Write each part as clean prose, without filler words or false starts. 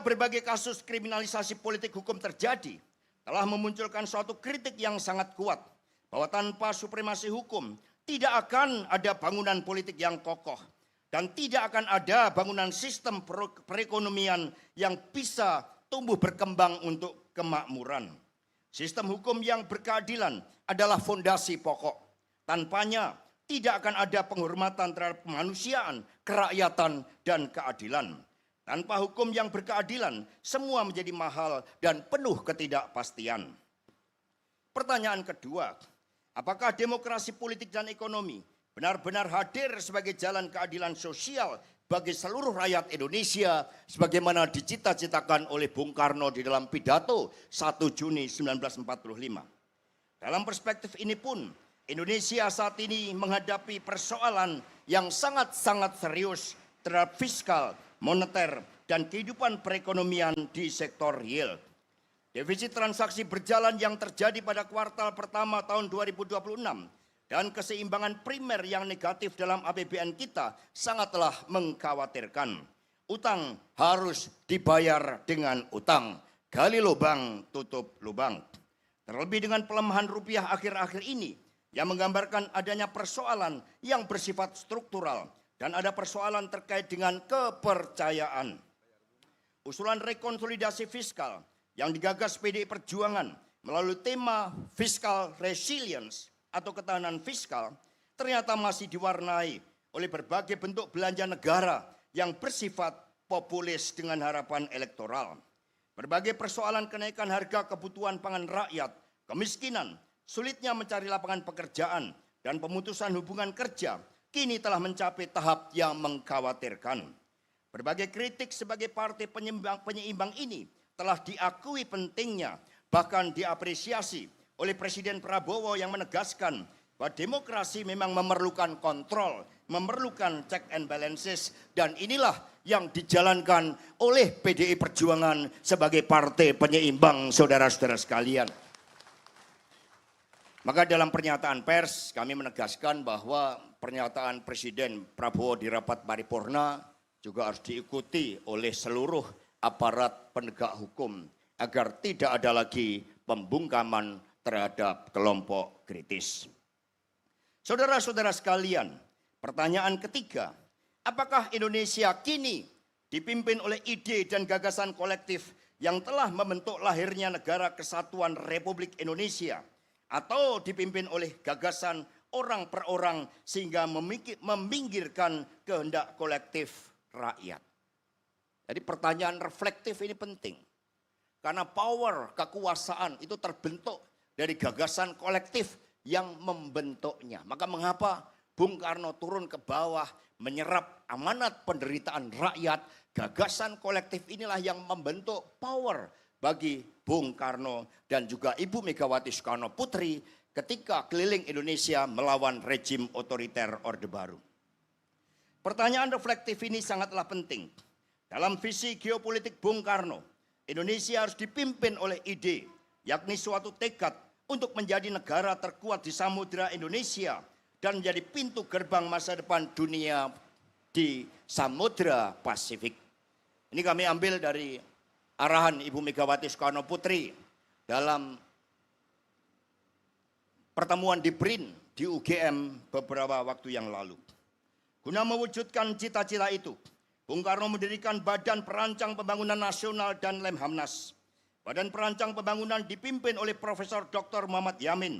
Berbagai kasus kriminalisasi politik hukum terjadi telah memunculkan suatu kritik yang sangat kuat bahwa tanpa supremasi hukum tidak akan ada bangunan politik yang kokoh dan tidak akan ada bangunan sistem perekonomian yang bisa tumbuh berkembang untuk kemakmuran. Sistem hukum yang berkeadilan adalah fondasi pokok. Tanpanya tidak akan ada penghormatan terhadap kemanusiaan, kerakyatan, dan keadilan. Tanpa hukum yang berkeadilan, semua menjadi mahal dan penuh ketidakpastian. Pertanyaan kedua, apakah demokrasi politik dan ekonomi benar-benar hadir sebagai jalan keadilan sosial bagi seluruh rakyat Indonesia sebagaimana dicita-citakan oleh Bung Karno di dalam pidato 1 Juni 1945? Dalam perspektif ini pun, Indonesia saat ini menghadapi persoalan yang sangat-sangat serius terhadap fiskal, moneter, dan kehidupan perekonomian di sektor real. Defisit transaksi berjalan yang terjadi pada kuartal pertama tahun 2026 dan keseimbangan primer yang negatif dalam APBN kita sangatlah mengkhawatirkan. Utang harus dibayar dengan utang. Gali lubang, tutup lubang. Terlebih dengan pelemahan rupiah akhir-akhir ini yang menggambarkan adanya persoalan yang bersifat struktural dan ada persoalan terkait dengan kepercayaan. Usulan rekonsolidasi fiskal yang digagas PDI Perjuangan melalui tema Fiscal Resilience atau ketahanan fiskal ternyata masih diwarnai oleh berbagai bentuk belanja negara yang bersifat populis dengan harapan elektoral. Berbagai persoalan kenaikan harga kebutuhan pangan rakyat, kemiskinan, sulitnya mencari lapangan pekerjaan, dan pemutusan hubungan kerja kini telah mencapai tahap yang mengkhawatirkan. Berbagai kritik sebagai partai penyeimbang ini telah diakui pentingnya, bahkan diapresiasi oleh Presiden Prabowo yang menegaskan bahwa demokrasi memang memerlukan kontrol, memerlukan check and balances, dan inilah yang dijalankan oleh PDI Perjuangan sebagai partai penyeimbang, saudara-saudara sekalian. Maka dalam pernyataan pers kami menegaskan bahwa pernyataan Presiden Prabowo di rapat paripurna juga harus diikuti oleh seluruh aparat penegak hukum agar tidak ada lagi pembungkaman terhadap kelompok kritis. Saudara-saudara sekalian, pertanyaan ketiga, apakah Indonesia kini dipimpin oleh ide dan gagasan kolektif yang telah membentuk lahirnya Negara Kesatuan Republik Indonesia, atau dipimpin oleh gagasan orang per orang sehingga meminggirkan kehendak kolektif rakyat? Jadi pertanyaan reflektif ini penting. Karena power, kekuasaan itu terbentuk dari gagasan kolektif yang membentuknya. Maka mengapa Bung Karno turun ke bawah menyerap amanat penderitaan rakyat? Gagasan kolektif inilah yang membentuk power bagi Bung Karno dan juga Ibu Megawati Soekarno Putri ketika keliling Indonesia melawan rejim otoriter Orde Baru. Pertanyaan reflektif ini sangatlah penting. Dalam visi geopolitik Bung Karno, Indonesia harus dipimpin oleh ide, yakni suatu tekad untuk menjadi negara terkuat di Samudra Indonesia dan menjadi pintu gerbang masa depan dunia di Samudra Pasifik. Ini kami ambil dari arahan Ibu Megawati Soekarno Putri dalam pertemuan di BRIN di UGM beberapa waktu yang lalu. Guna mewujudkan cita-cita itu, Bung Karno mendirikan Badan Perancang Pembangunan Nasional dan Lemhanas. Badan Perancang Pembangunan dipimpin oleh Profesor Dr. Muhammad Yamin.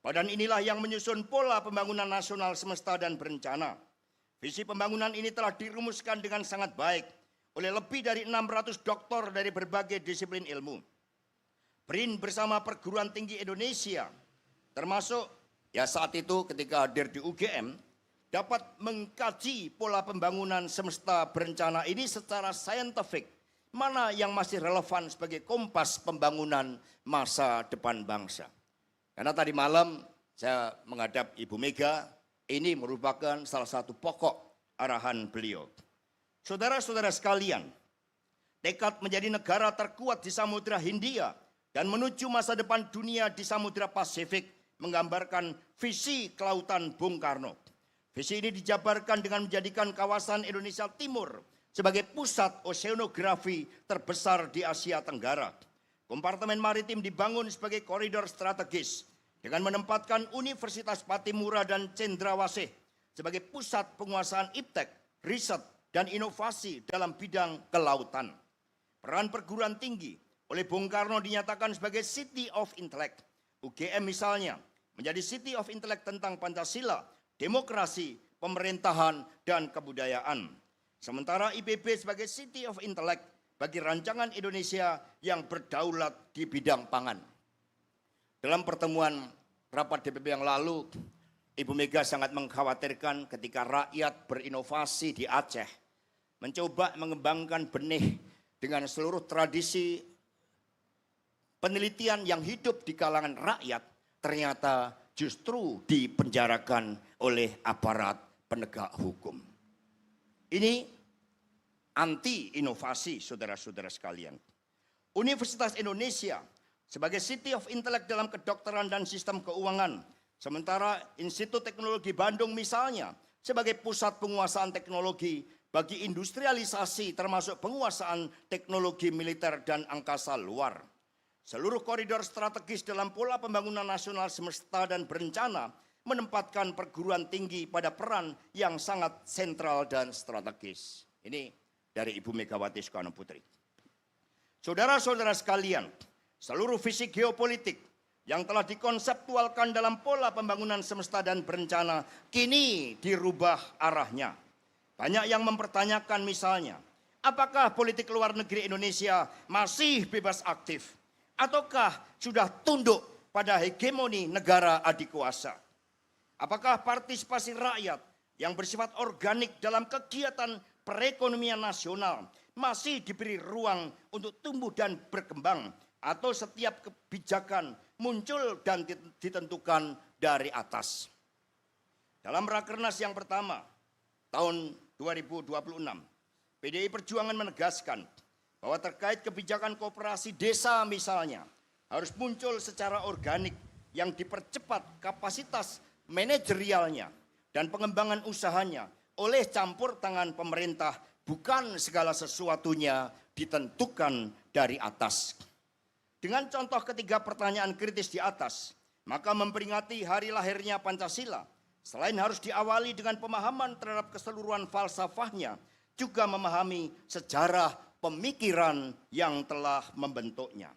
Badan inilah yang menyusun pola pembangunan nasional semesta dan berencana. Visi pembangunan ini telah dirumuskan dengan sangat baik oleh lebih dari 600 doktor dari berbagai disiplin ilmu. BRIN bersama Perguruan Tinggi Indonesia, termasuk ya saat itu ketika hadir di UGM, dapat mengkaji pola pembangunan semesta berencana ini secara saintifik. Mana yang masih relevan sebagai kompas pembangunan masa depan bangsa. Karena tadi malam saya menghadap Ibu Mega, ini merupakan salah satu pokok arahan beliau. Saudara-saudara sekalian, tekad menjadi negara terkuat di Samudra Hindia dan menuju masa depan dunia di Samudra Pasifik menggambarkan visi kelautan Bung Karno. Visi ini dijabarkan dengan menjadikan kawasan Indonesia Timur sebagai pusat oseanografi terbesar di Asia Tenggara. Kompartemen maritim dibangun sebagai koridor strategis dengan menempatkan Universitas Patimura dan Cendrawasih sebagai pusat penguasaan iptek, riset, dan inovasi dalam bidang kelautan. Peran perguruan tinggi oleh Bung Karno dinyatakan sebagai City of Intellect. UGM misalnya menjadi City of Intellect tentang Pancasila, demokrasi, pemerintahan, dan kebudayaan. Sementara IPB sebagai City of Intellect bagi rancangan Indonesia yang berdaulat di bidang pangan. Dalam pertemuan rapat DPP yang lalu, Ibu Mega sangat mengkhawatirkan ketika rakyat berinovasi di Aceh, mencoba mengembangkan benih dengan seluruh tradisi penelitian yang hidup di kalangan rakyat, ternyata justru dipenjarakan oleh aparat penegak hukum. Ini anti inovasi, saudara-saudara sekalian. Universitas Indonesia sebagai City of Intellect dalam kedokteran dan sistem keuangan, sementara Institut Teknologi Bandung misalnya sebagai pusat penguasaan teknologi bagi industrialisasi termasuk penguasaan teknologi militer dan angkasa luar. Seluruh koridor strategis dalam pola pembangunan nasional semesta dan berencana menempatkan perguruan tinggi pada peran yang sangat sentral dan strategis. Ini dari Ibu Megawati Soekarno Putri. Saudara-saudara sekalian, seluruh visi geopolitik yang telah dikonseptualkan dalam pola pembangunan semesta dan berencana kini dirubah arahnya. Banyak yang mempertanyakan misalnya, apakah politik luar negeri Indonesia masih bebas aktif? Ataukah sudah tunduk pada hegemoni negara adik kuasa? Apakah partisipasi rakyat yang bersifat organik dalam kegiatan perekonomian nasional masih diberi ruang untuk tumbuh dan berkembang, atau setiap kebijakan muncul dan ditentukan dari atas? Dalam Rakernas yang pertama tahun 2026, PDI Perjuangan menegaskan bahwa terkait kebijakan koperasi desa misalnya harus muncul secara organik yang dipercepat kapasitas manajerialnya dan pengembangan usahanya oleh campur tangan pemerintah, bukan segala sesuatunya ditentukan dari atas. Dengan contoh ketiga pertanyaan kritis di atas, maka memperingati hari lahirnya Pancasila, selain harus diawali dengan pemahaman terhadap keseluruhan falsafahnya, juga memahami sejarah pemikiran yang telah membentuknya.